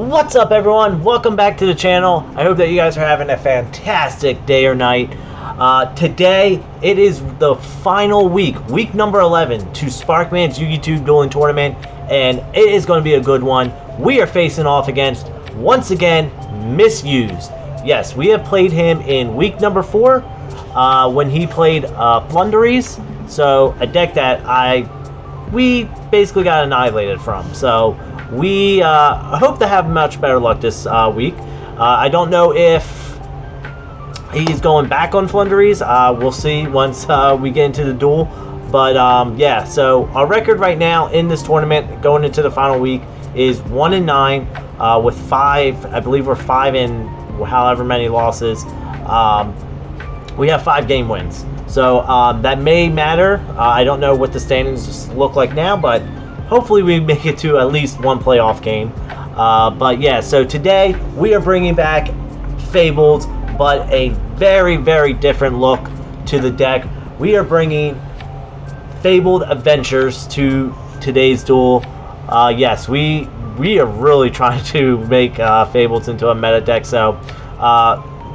What's up, everyone? Welcome back to the channel. I hope that you guys are having a fantastic day or night. Today, it is the final week number 11 to Sparkman's YugiTube Dueling Tournament, and it is going to be a good one. We are facing off against, once again, Misused. Yes, we have played him in week number 4 when he played Flunderies, so a deck that we basically got annihilated from. So we hope to have much better luck this week. I don't know if he's going back on Flunderies. We'll see once we get into the duel. But yeah, so our record right now in this tournament going into the final week is 1-9 with 5. I believe we're 5 in however many losses. We have 5 game wins. So that may matter. I don't know what the standings look like now, but hopefully we make it to at least one playoff game. But yeah, so today we are bringing back Fableds, but a very, very different look to the deck. We are bringing Fabled Adventures to today's duel. Yes, we are really trying to make Fableds into a meta deck. So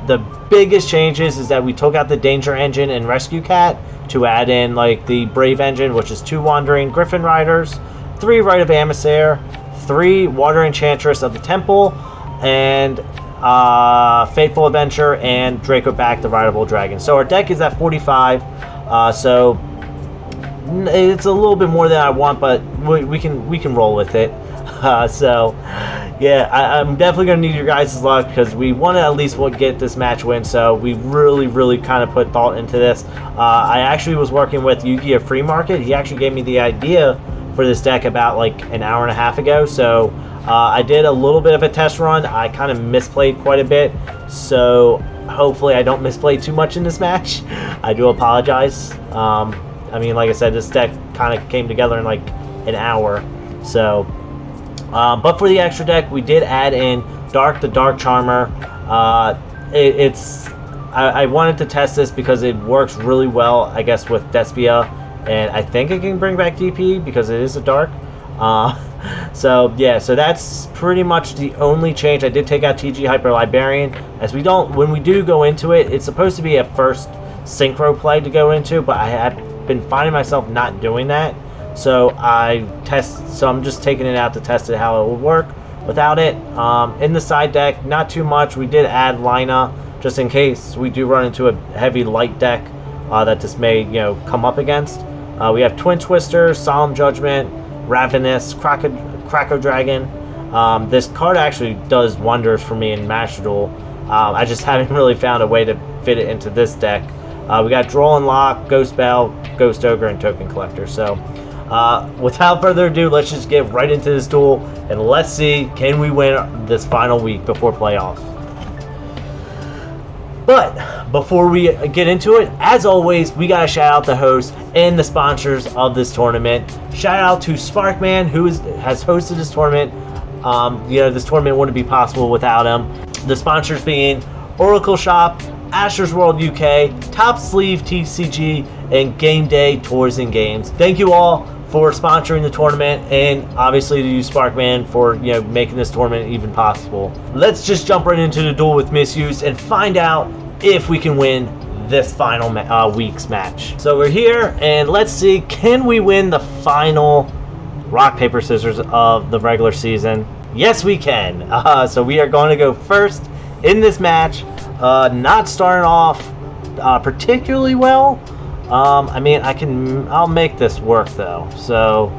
the biggest changes is that we took out the Danger Engine and Rescue Cat to add in like the Brave Engine, which is 2 Wandering Griffin Riders, 3 Rite of Amisair, 3 Water Enchantress of the Temple, and Fateful Adventure, and Draco Back, the Rideable Dragon. So our deck is at 45, so it's a little bit more than I want, but we can roll with it. So yeah, I'm definitely going to need your guys' luck because we want to at least get this match win. So we really kind of put thought into this. I actually was working with Yugioh Free Market. He actually gave me the idea for this deck about like an hour and a half ago. So I did a little bit of a test run. I kind of misplayed quite a bit. So hopefully I don't misplay too much in this match. I do apologize. I mean, like I said, this deck kind of came together in like an hour. So but for the extra deck, we did add in Dark the Dark Charmer. I wanted to test this because it works really well, I guess, with Despia, and I think it can bring back DP because it is a Dark. So yeah, so that's pretty much the only change. I did take out TG Hyper Librarian, as when we do go into it, it's supposed to be a first synchro play to go into, but I have been finding myself not doing that. So I'm just taking it out to test it how it would work without it. In the side deck, not too much. We did add Lina just in case we do run into a heavy light deck that this may come up against. We have Twin Twister, Solemn Judgment, Ravenous, Krakow Dragon. This card actually does wonders for me in Master Duel. I just haven't really found a way to fit it into this deck. We got Droll and Lock, Ghost Bell, Ghost Ogre, and Token Collector. So without further ado, let's just get right into this duel, and let's see, can we win this final week before playoffs. But before we get into it, as always, we gotta shout out the hosts and the sponsors of this tournament. Shout out to Sparkman, who has hosted this tournament. This tournament wouldn't be possible without him. The sponsors being Oracle Shop, Asher's World UK, Top Sleeve TCG, and Game Day Tours and Games. Thank you all for sponsoring the tournament, and obviously to you, Sparkman, for making this tournament even possible. Let's just jump right into the duel with Misused and find out if we can win this final week's match. So we're here, and let's see, can we win the final rock paper scissors of the regular season? Yes, we can. So we are going to go first in this match. Not starting off particularly well. I mean, I'll make this work though. So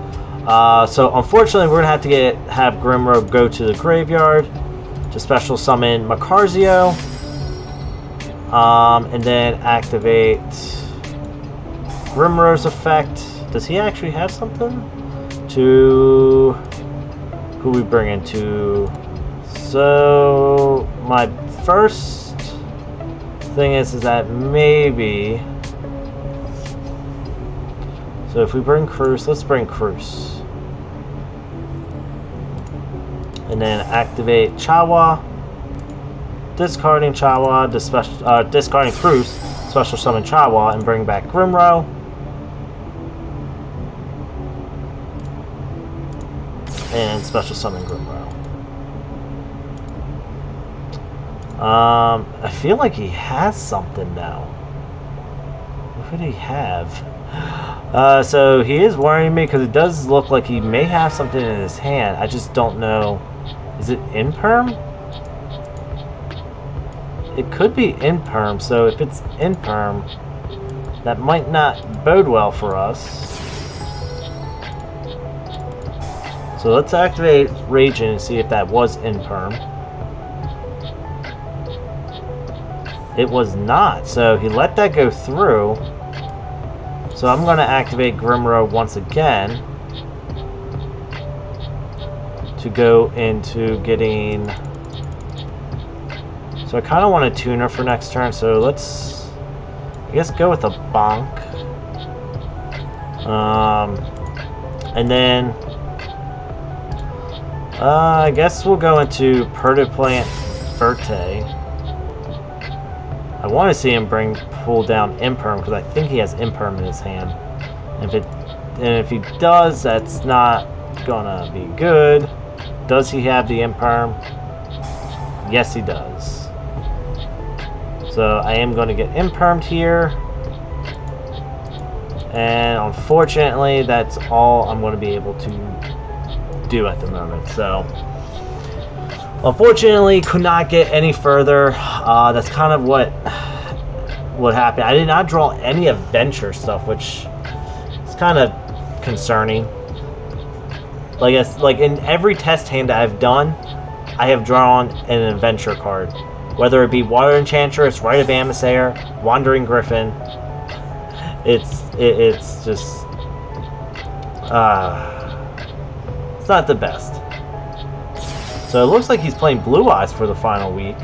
unfortunately, we're gonna have to have Grimrobe go to the graveyard to special summon Macarzio, and then activate Grimrobe's effect. Does he actually have something? To who we bring into? So my first thing is that maybe. So if we bring Cruz, let's bring Cruz. And then activate Chawa. Discarding Chawa, discarding Cruz, special summon Chawa, and bring back Grimrobe. And special summon Grimrobe. I feel like he has something now. What would he have? So he is worrying me because it does look like he may have something in his hand. I just don't know. Is it Imperm? It could be Imperm, so if it's Imperm, that might not bode well for us. So let's activate Raging and see if that was Imperm. It was not, so he let that go through. So I'm going to activate Grimrow once again to go into getting... So I kind of want a tuner for next turn, so let's, I guess, go with a bonk. And then, I guess we'll go into Perdiplant Verte. I want to see him pull down Imperm, because I think he has Imperm in his hand. And if he does, that's not gonna be good. Does he have the Imperm? Yes, he does. So I am going to get Impermed here. And unfortunately, that's all I'm going to be able to do at the moment. So unfortunately, could not get any further. That's kind of what happened. I did not draw any adventure stuff, which is kind of concerning. Like in every test hand that I've done, I have drawn an adventure card. Whether it be Water Enchantress, Rite of Amisair, Wandering Griffin, it's just it's not the best. So it looks like he's playing Blue Eyes for the final week.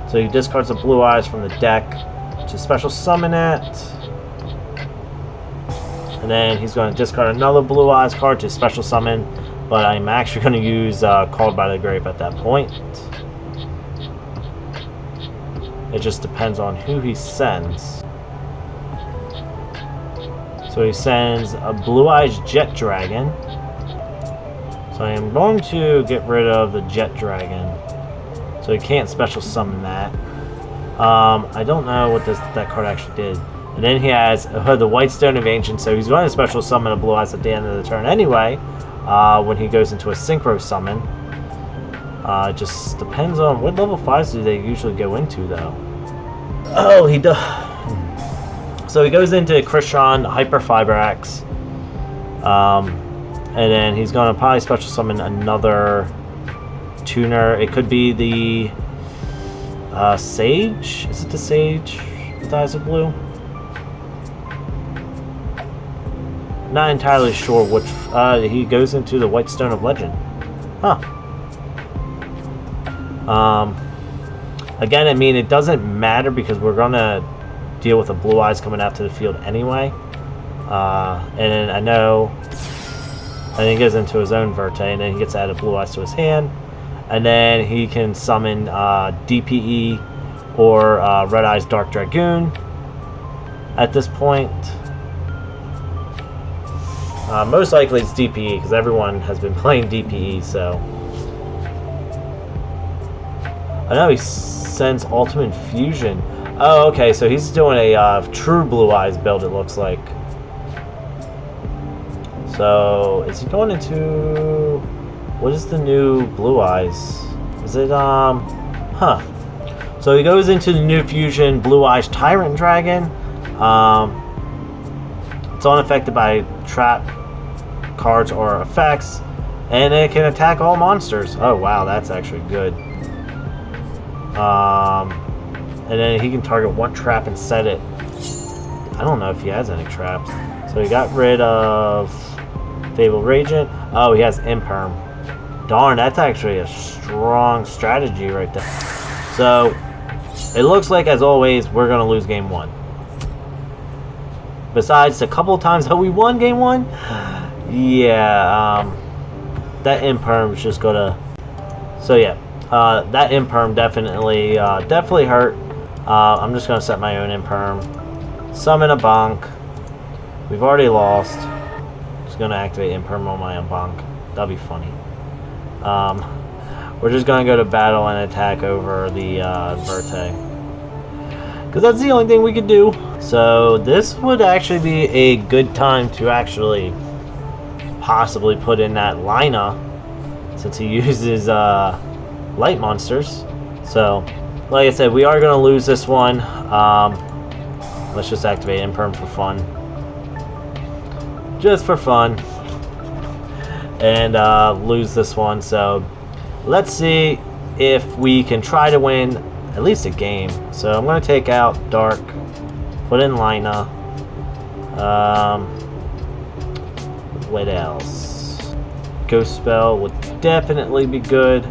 So he discards the Blue Eyes from the deck to special summon it, and then he's going to discard another Blue Eyes card to special summon. But I'm actually going to use Called by the Grave at that point. It just depends on who he sends. So he sends a Blue Eyes Jet Dragon. So I am going to get rid of the Jet Dragon. So he can't special summon that. I don't know what that card actually did. And then he has the White Stone of Ancient. So he's going to special summon a Blue Eyes at the end of the turn anyway. When he goes into a Synchro Summon. It just depends on what level 5s do they usually go into, though. Oh, he does. So he goes into Krishan, Hyper Fibrax. And then he's going to probably special summon another tuner. It could be the Sage? Is it the Sage with Eyes of Blue? Not entirely sure which. He goes into the White Stone of Legend. Huh. Again, I mean, it doesn't matter because we're gonna deal with the Blue Eyes coming out to the field anyway. And then I know. And then he goes into his own Verte, and then he gets added Blue Eyes to his hand, and then he can summon DPE or Red Eyes Dark Dragoon. At this point. Most likely it's DPE, because everyone has been playing DPE, so... I know he sends Ultimate Fusion. Oh, okay, so he's doing a true Blue Eyes build, it looks like. So, is he going into... What is the new Blue Eyes? Is it, Huh. So he goes into the new Fusion Blue Eyes Tyrant Dragon. It's unaffected by trap cards or effects, and it can attack all monsters. Oh wow, that's actually good. And then he can target one trap and set it. I don't know if he has any traps. So he got rid of Fabled Regent. Oh, he has Imperm. Darn, that's actually a strong strategy right there. So it looks like, as always, we're gonna lose game 1. Besides the couple times that we won game 1, yeah, that Imperm is just gonna. So yeah, that Imperm definitely hurt. I'm just gonna set my own Imperm, summon a Bonk. We've already lost. Just gonna activate Imperm on my own Bonk. That'll be funny. we're just going to go to battle and attack over the Verte. Because that's the only thing we could do. So this would actually be a good time to actually possibly put in that Lina, since he uses light monsters. So, like I said, we are going to lose this one. Let's just activate Imperm for fun. Just for fun. And lose this one. So, let's see if we can try to win at least a game. So, I'm going to take out Dark. Put in Lina. What else? Ghost Spell would definitely be good.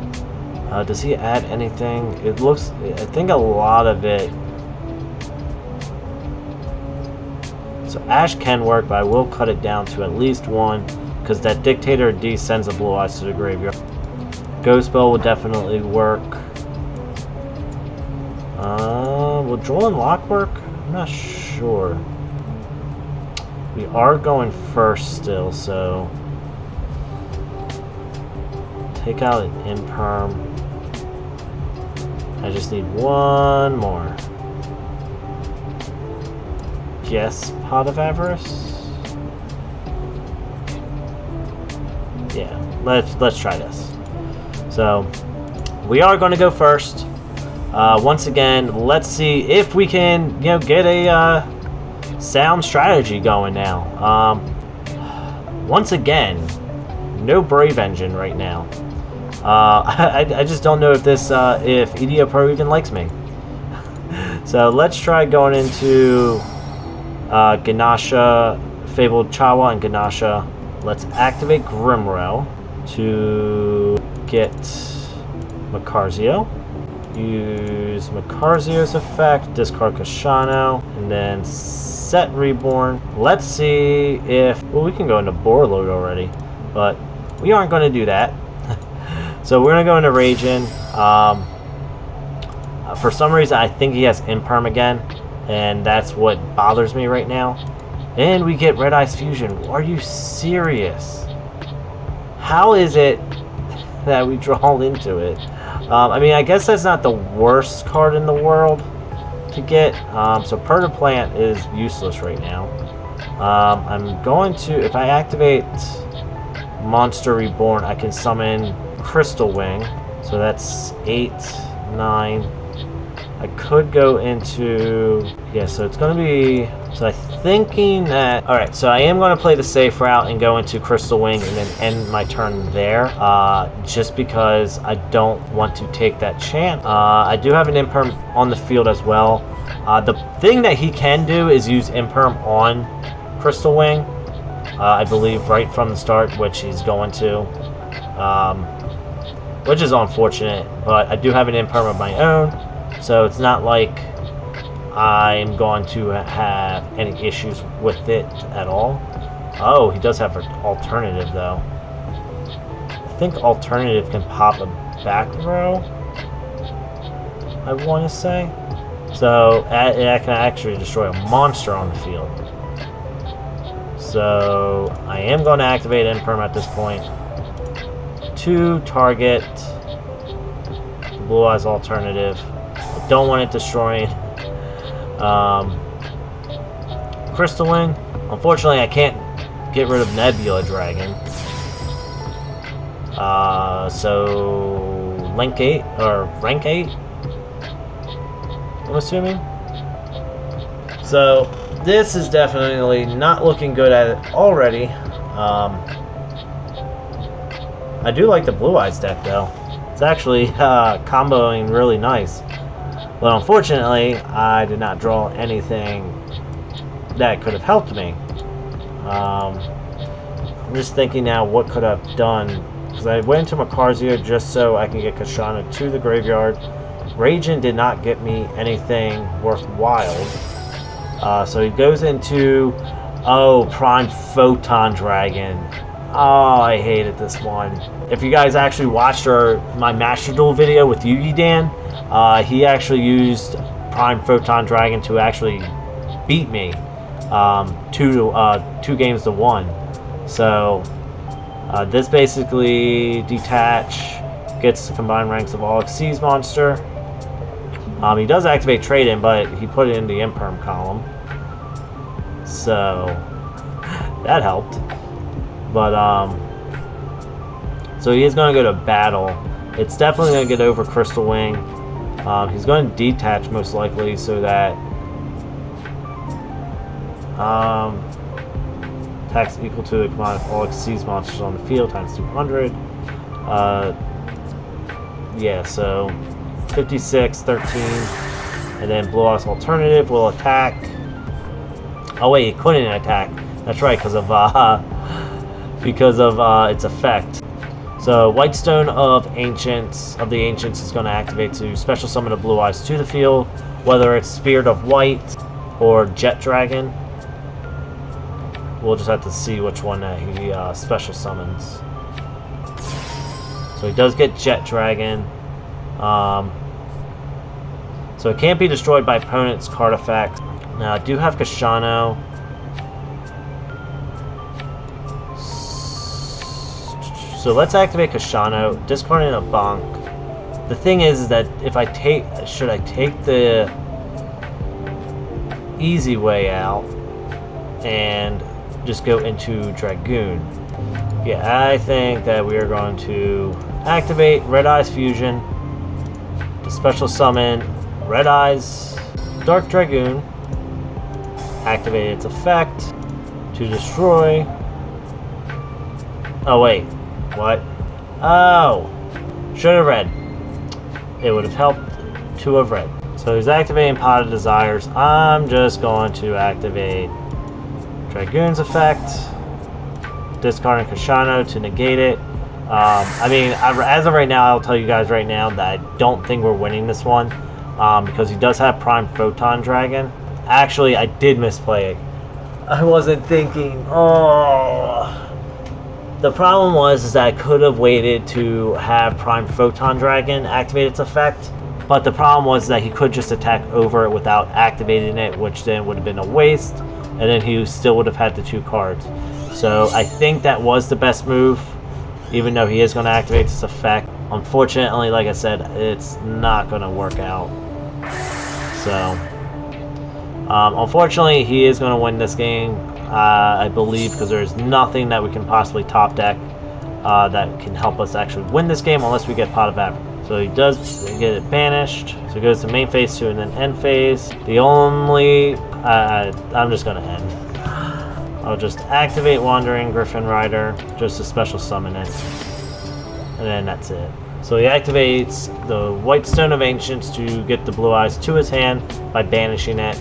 Does he add anything? It looks... I think a lot of it... So Ash can work, but I will cut it down to at least one, because that Dictator D sends a Blue Eyes to the graveyard. Ghost Spell will definitely work. Will Dueling Lock work? I'm not sure. We are going first still, so... Take out an Imperm. I just need one more. Yes, Pot of Avarice? Yeah, let's try this. So, we are going to go first. Once again, let's see if we can, you know, get a sound strategy going now. Once again, no Brave Engine right now. I just don't know if this if EDO Pro even likes me. So let's try going into Ganasha, Fabled Chawa, and Ganasha. Let's activate Grimrow to get Makarzio. Use Makarzio's effect, discard Kashano, and then set Reborn. Let's see if... Well, we can go into Borreload already, but we aren't going to do that. So we're going to go into Raging. For some reason, I think he has Imperm again, and that's what bothers me right now. And we get Red Eyes Fusion. Are you serious? How is it that we draw into it? I mean, I guess that's not the worst card in the world to get. So Perta Plant is useless right now. I'm going to, if I activate Monster Reborn, I can summon Crystal Wing. So that's 8, 9. I could go into... Yeah, so it's going to be... So I'm thinking that... Alright, so I am going to play the safe route and go into Crystal Wing and then end my turn there. Just because I don't want to take that chance. I do have an Imperm on the field as well. The thing that he can do is use Imperm on Crystal Wing. I believe right from the start, which he's going to. Which is unfortunate, but I do have an Imperm of my own. So it's not like I'm going to have any issues with it at all. Oh, he does have an alternative though. I think alternative can pop a back row, I want to say. So I can actually destroy a monster on the field. So I am going to activate Imperm at this point to target Blue Eyes alternative. I don't want it destroying Crystal Wing. Unfortunately, I can't get rid of Nebula Dragon. So rank 8, I'm assuming. So this is definitely not looking good at it already. I do like the Blue Eyes deck though. It's actually comboing really nice. But unfortunately, I did not draw anything that could have helped me. I'm just thinking now what could I have done. Because I went into Makarzio just so I can get Kashana to the graveyard. Raging did not get me anything worthwhile. So he goes into... Oh, Prime Photon Dragon. Oh, I hated this one. If you guys actually watched my Master Duel video with Yugi Dan, he actually used Prime Photon Dragon to actually beat me 2 games to 1. So this basically detach Gets the combined ranks of all Xyz monster. He does activate trade-in, but he put it in the imperm column. So that helped. But so he is going to go to battle. It's definitely going to get over Crystal Wing. He's going to detach most likely so that attacks equal to the combined of all Xyz monsters on the field times 200. Yeah, so 56, 13, and then Blue Eyes Alternative will attack. Oh wait, it couldn't attack. That's right, because of its effect. So Whitestone of the Ancients is going to activate to special summon a Blue Eyes to the field, whether it's Spirit of White or Jet Dragon. We'll just have to see which one that he special summons. So he does get Jet Dragon. So it can't be destroyed by opponent's card effects. Now I do have Kashano. So let's activate Kashano, discarding a Bonk. The thing is that if I should I take the easy way out and just go into Dragoon? Yeah, I think that we are going to activate Red Eyes Fusion to special summon Red Eyes Dark Dragoon, activate its effect to destroy. Oh wait, what? Oh, should have read. It would have helped to have read. So he's activating Pot of Desires. I'm just going to activate Dragoon's effect, discarding Kashano to negate it. I mean, as of right now, I'll tell you guys right now that I don't think we're winning this one, because he does have Prime Photon Dragon. Actually, I did misplay it. I wasn't thinking. Oh, the problem was that I could have waited to have Prime Photon Dragon activate its effect, but the problem was that he could just attack over it without activating it, which then would have been a waste, and then he still would have had the 2 cards. So I think that was the best move, even though he is going to activate this effect. Unfortunately, like I said, it's not going to work out. So, unfortunately, he is going to win this game, I believe, because there's nothing that we can possibly top deck that can help us actually win this game unless we get Pot of Avarice. So he does get it banished. So he goes to main phase 2 and then end phase. The only... I'm just going to end. I'll just activate Wandering Griffin Rider just to special summon it. And then that's it. So he activates the Whitestone of Ancients to get the Blue Eyes to his hand by banishing it.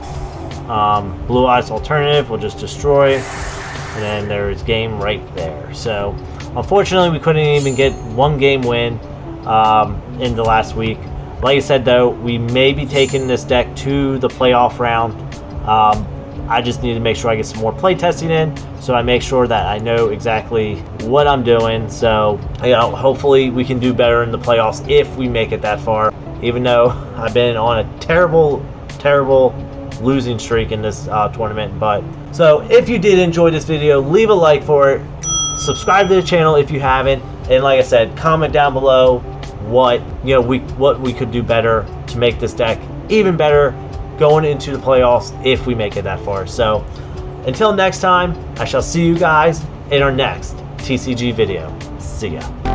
Blue Eyes Alternative will just destroy. And then there's game right there. So unfortunately we couldn't even get 1 game win in the last week. Like I said though, we may be taking this deck to the playoff round. I just need to make sure I get some more play testing in, so I make sure that I know exactly what I'm doing. So, you know, hopefully we can do better in the playoffs if we make it that far. Even though I've been on a terrible losing streak in this tournament. But so if you did enjoy this video, leave a like for it. Subscribe to the channel if you haven't, and like I said, comment down below what we could do better to make this deck even better going into the playoffs if we make it that far. So until next time, I shall see you guys in our next TCG video. See ya.